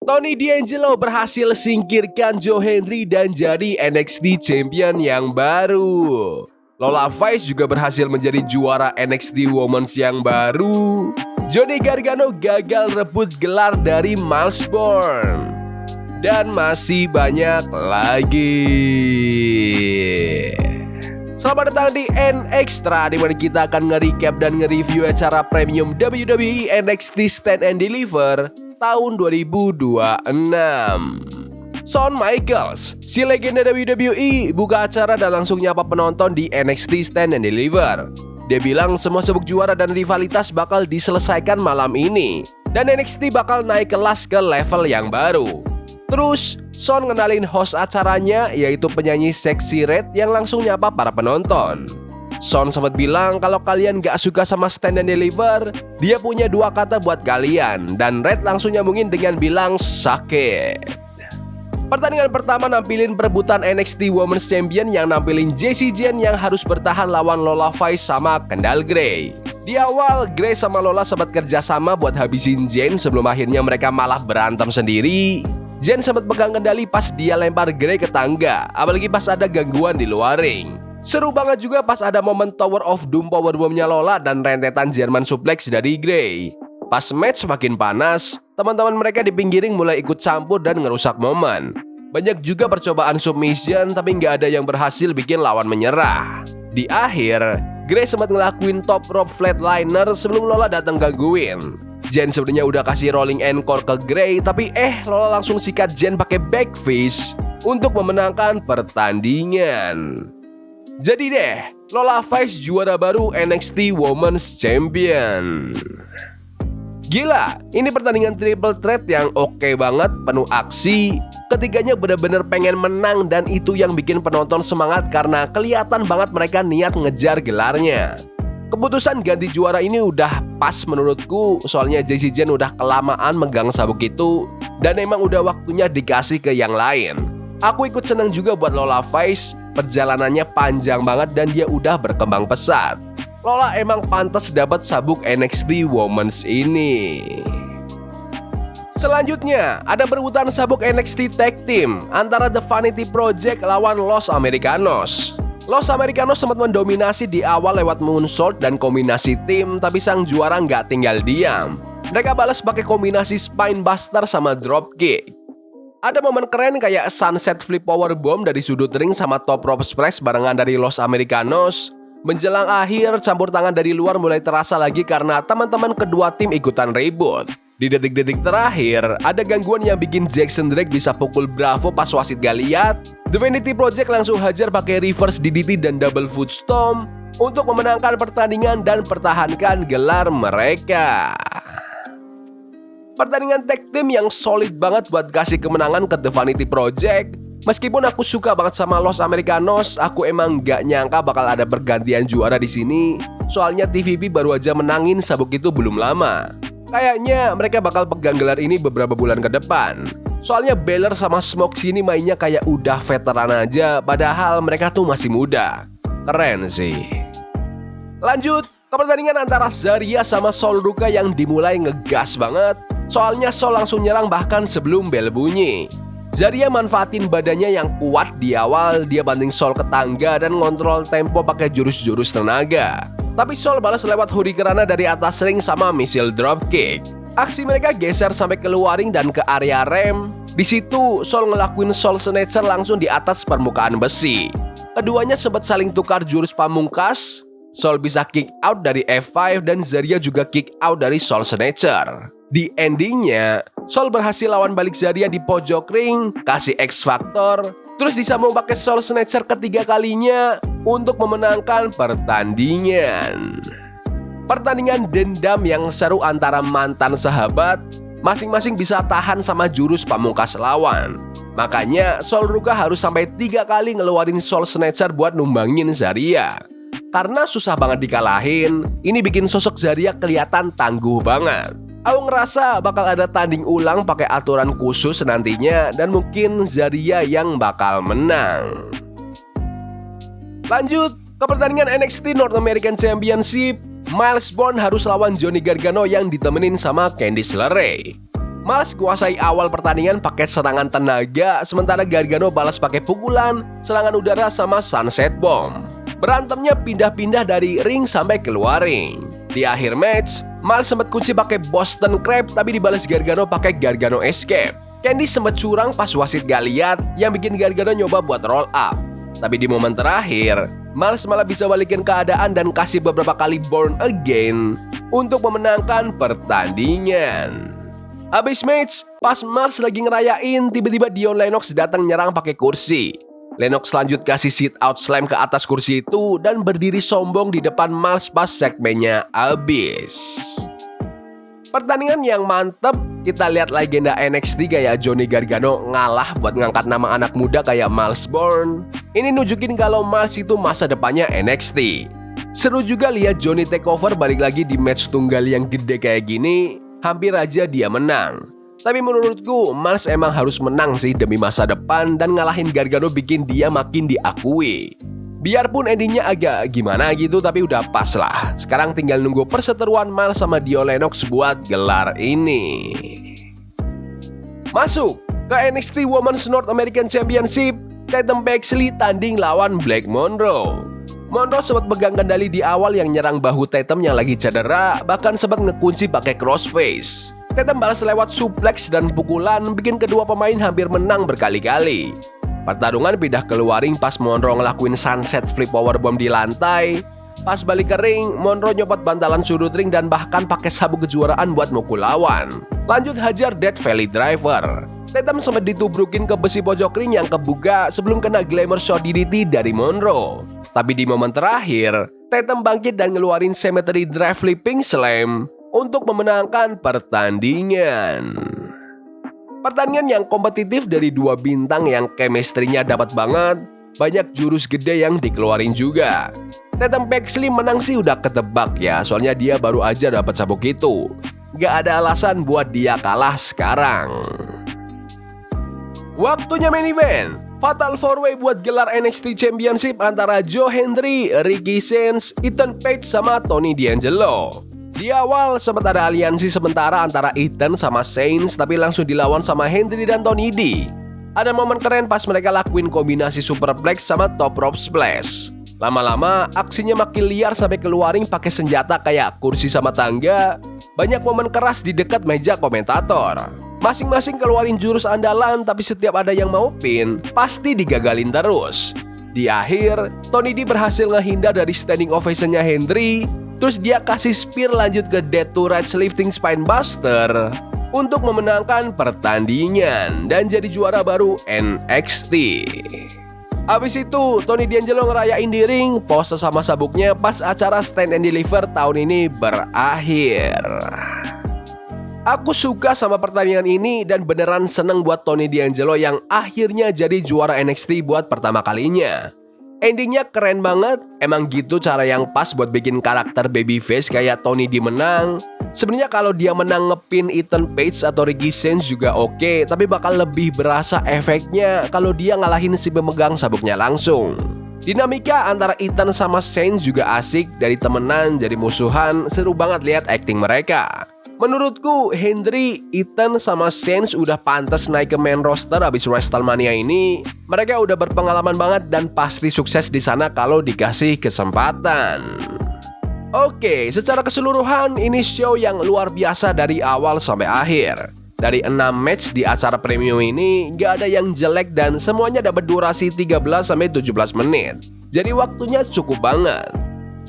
Tony D'Angelo berhasil singkirkan Joe Hendry dan jadi NXT Champion yang baru. Lola Vice juga berhasil menjadi juara NXT Women's yang baru. Johnny Gargano gagal rebut gelar dari Miles Bourne. Dan masih banyak lagi. Selamat datang di NXtra, di mana kita akan nge-recap dan nge-review acara premium WWE NXT Stand and Deliver tahun 2026. Shawn Michaels, si legenda WWE, buka acara dan langsung nyapa penonton di NXT Stand and Deliver. Dia bilang semua sabuk juara dan rivalitas bakal diselesaikan malam ini, dan NXT bakal naik kelas ke level yang baru. Terus, Shawn ngenalin host acaranya, yaitu penyanyi Sexy Red yang langsung nyapa para penonton. Shawn sempat bilang kalau kalian gak suka sama Stand and Deliver, dia punya dua kata buat kalian, dan Red langsung nyambungin dengan bilang sakit. Pertandingan pertama nampilin perebutan NXT Women's Champion yang nampilin Jessie Jane yang harus bertahan lawan Lola Vice sama Kendall Gray. Di awal, Gray sama Lola sempat kerjasama buat habisin Jane sebelum akhirnya mereka malah berantem sendiri. Jane sempat pegang kendali pas dia lempar Gray ke tangga, apalagi pas ada gangguan di luar ring. Seru banget juga pas ada momen Tower of Doom powerbomb-nya Lola dan rentetan German suplex dari Gray. Pas match makin panas, teman-teman mereka di pinggiring mulai ikut campur dan ngerusak momen. Banyak juga percobaan submission tapi nggak ada yang berhasil bikin lawan menyerah. Di akhir, Gray sempat ngelakuin top rope flatliner sebelum Lola datang gangguin. Jen sebenarnya udah kasih rolling encore ke Gray, tapi Lola langsung sikat Jen pakai backfist untuk memenangkan pertandingan. Jadi deh, Lola Vice juara baru NXT Women's Champion. Gila, ini pertandingan triple threat yang oke banget, penuh aksi. Ketiganya benar-benar pengen menang dan itu yang bikin penonton semangat karena kelihatan banget mereka niat ngejar gelarnya. Keputusan ganti juara ini udah pas menurutku, soalnya Jessie Jane udah kelamaan megang sabuk itu dan emang udah waktunya dikasih ke yang lain. Aku ikut senang juga buat Lola Vice, perjalanannya panjang banget dan dia udah berkembang pesat. Lola emang pantas dapat sabuk NXT Women's ini. Selanjutnya, ada perebutan sabuk NXT Tag Team antara The Vanity Project lawan Los Americanos. Los Americanos sempat mendominasi di awal lewat moonsault dan kombinasi tim, tapi sang juara nggak tinggal diam. Mereka balas pakai kombinasi spinebuster sama dropkick. Ada momen keren kayak sunset flip powerbomb dari sudut ring sama top rope press barengan dari Los Americanos. Menjelang akhir, campur tangan dari luar mulai terasa lagi karena teman-teman kedua tim ikutan ribut. Di detik-detik terakhir, ada gangguan yang bikin Jackson Drake bisa pukul Bravo pas wasit gak lihat. The Vanity Project langsung hajar pakai reverse DDT dan double foot stomp untuk memenangkan pertandingan dan pertahankan gelar mereka. Pertandingan tag team yang solid banget buat kasih kemenangan ke The Vanity Project. Meskipun aku suka banget sama Los Americanos, aku emang gak nyangka bakal ada pergantian juara di sini. Soalnya TVP baru aja menangin sabuk itu belum lama. Kayaknya mereka bakal pegang gelar ini beberapa bulan ke depan. Soalnya Balor sama Smoke sini mainnya kayak udah veteran aja, padahal mereka tuh masih muda. Keren sih. Lanjut ke pertandingan antara Zarya sama Sol Ruka yang dimulai ngegas banget. Soalnya Sol langsung nyerang bahkan sebelum bel bunyi. Zarya manfaatin badannya yang kuat di awal, dia banting Sol ke tangga dan ngontrol tempo pakai jurus-jurus tenaga. Tapi Sol balas lewat hurricanrana dari atas ring sama missile dropkick. Aksi mereka geser sampai keluar ring dan ke area rem. Di situ Sol ngelakuin Soul Snatcher langsung di atas permukaan besi. Keduanya sempat saling tukar jurus pamungkas. Sol bisa kick out dari F5 dan Zarya juga kick out dari Soul Snatcher. Di endingnya, Sol berhasil lawan balik Zarya di pojok ring, kasih X Factor, terus disambung pakai Soul Snatcher ketiga kalinya untuk memenangkan pertandingan. Pertandingan dendam yang seru antara mantan sahabat, masing-masing bisa tahan sama jurus pamungkas lawan. Makanya Sol Ruka harus sampai 3 kali ngeluarin Soul Snatcher buat numbangin Zarya. Karena susah banget dikalahin, ini bikin sosok Zarya kelihatan tangguh banget. Aku ngerasa bakal ada tanding ulang pakai aturan khusus nantinya dan mungkin Zarya yang bakal menang. Lanjut ke pertandingan NXT North American Championship. Miles Bourne harus lawan Johnny Gargano yang ditemenin sama Candice LeRae. Miles kuasai awal pertandingan pakai serangan tenaga, sementara Gargano balas pakai pukulan, serangan udara sama Sunset Bomb. Berantemnya pindah-pindah dari ring sampai keluar ring. Di akhir match, Miles sempat kunci pakai Boston Crab tapi dibalas Gargano pakai Gargano Escape. Candy sempat curang pas wasit gak lihat yang bikin Gargano nyoba buat roll up. Tapi di momen terakhir, Miles malah bisa balikin keadaan dan kasih beberapa kali Born Again untuk memenangkan pertandingan. Abis match, pas Miles lagi ngerayain, tiba-tiba Dion Lennox datang nyerang pakai kursi. Lennox lanjut kasih sit out slam ke atas kursi itu dan berdiri sombong di depan Miles pas segmennya abis. Pertandingan yang mantep, kita lihat legenda NXT kayak Johnny Gargano ngalah buat ngangkat nama anak muda kayak Miles Bourne. Ini nunjukin kalau Miles itu masa depannya NXT. Seru juga lihat Johnny takeover balik lagi di match tunggal yang gede kayak gini, hampir aja dia menang. Tapi menurutku Miles emang harus menang sih demi masa depan dan ngalahin Gargano bikin dia makin diakui. Biarpun endingnya agak gimana gitu tapi udah pas lah. Sekarang tinggal nunggu perseteruan Miles sama Dion Lennox buat gelar ini. Masuk ke NXT Women's North American Championship, Tatum Paxley tanding lawan Black Monroe. Monroe sempat pegang kendali di awal yang nyerang bahu Tatum yang lagi cedera, bahkan sempat ngekunci pakai crossface. Tatum balas lewat suplex dan pukulan, bikin kedua pemain hampir menang berkali-kali. Pertarungan pindah keluar ring pas Monroe ngelakuin sunset flip powerbomb di lantai. Pas balik ke ring, Monroe nyopot bantalan sudut ring dan bahkan pakai sabuk kejuaraan buat mukul lawan. Lanjut hajar Death Valley Driver. Tatum sempat ditubrukin ke besi pojok ring yang kebuka sebelum kena Glamour Shot DDT dari Monroe. Tapi di momen terakhir, Tatum bangkit dan ngeluarin Cemetery Drive Flipping Slam untuk memenangkan pertandingan. Pertandingan yang kompetitif dari dua bintang yang chemistry-nya dapat banget, banyak jurus gede yang dikeluarin juga. Tatum Paxley menang sih udah ketebak ya, soalnya dia baru aja dapat sabuk itu. Gak ada alasan buat dia kalah sekarang. Waktunya main event. Fatal 4-way buat gelar NXT Championship antara Joe Hendry, Ricky Sainz, Ethan Page sama Tony D'Angelo. Di awal sempat ada aliansi sementara antara Ethan sama Sainz, tapi langsung dilawan sama Hendry dan Tony D. Ada momen keren pas mereka lakuin kombinasi superplex sama top rope splash. Lama-lama aksinya makin liar sampai keluarin pakai senjata kayak kursi sama tangga. Banyak momen keras di dekat meja komentator. Masing-masing keluarin jurus andalan, tapi setiap ada yang mau pin, pasti digagalin terus. Di akhir, Tony D berhasil ngehindar dari standing ovation-nya Hendry. Terus dia kasih spear lanjut ke Death to Rights Lifting Spinebuster untuk memenangkan pertandingan dan jadi juara baru NXT. Abis itu, Tony D'Angelo ngerayain di ring, pose sama sabuknya pas acara Stand and Deliver tahun ini berakhir. Aku suka sama pertandingan ini dan beneran seneng buat Tony D'Angelo yang akhirnya jadi juara NXT buat pertama kalinya. Endingnya keren banget, emang gitu cara yang pas buat bikin karakter babyface kayak Tony D menang. Sebenarnya kalau dia menang ngepin Ethan Page atau Ricky Sainz juga oke, tapi bakal lebih berasa efeknya kalau dia ngalahin si pemegang sabuknya langsung. Dinamika antara Ethan sama Sainz juga asik, dari temenan jadi musuhan, seru banget lihat acting mereka. Menurutku, Hendry, Ethan, sama Sainz udah pantas naik ke main roster abis WrestleMania ini. Mereka udah berpengalaman banget dan pasti sukses di sana kalau dikasih kesempatan. Oke, secara keseluruhan ini show yang luar biasa dari awal sampai akhir. Dari 6 match di acara premium ini, gak ada yang jelek dan semuanya dapat durasi 13-17 menit. Jadi waktunya cukup banget.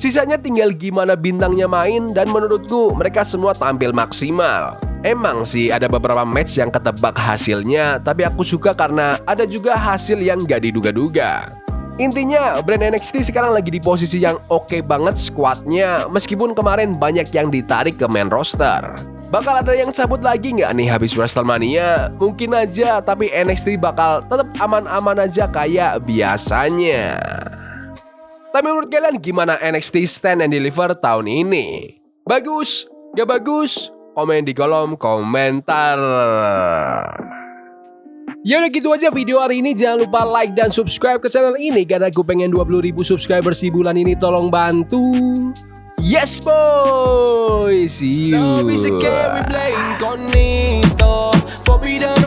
Sisanya tinggal gimana bintangnya main dan menurutku mereka semua tampil maksimal. Emang sih ada beberapa match yang ketebak hasilnya, tapi aku suka karena ada juga hasil yang gak diduga-duga. Intinya brand NXT sekarang lagi di posisi yang oke banget squadnya, meskipun kemarin banyak yang ditarik ke main roster. Bakal ada yang cabut lagi nggak nih habis WrestleMania? Mungkin aja, tapi NXT bakal tetap aman-aman aja kayak biasanya. Tapi menurut kalian gimana NXT Stand and Deliver tahun ini? Bagus? Gak bagus? Komen di kolom komentar. Ya udah gitu aja video hari ini. Jangan lupa like dan subscribe ke channel ini karena gue pengen 20.000 subscribers di bulan ini. Tolong bantu. Yes boy, see you. Love is a game we play incognito. Forbidden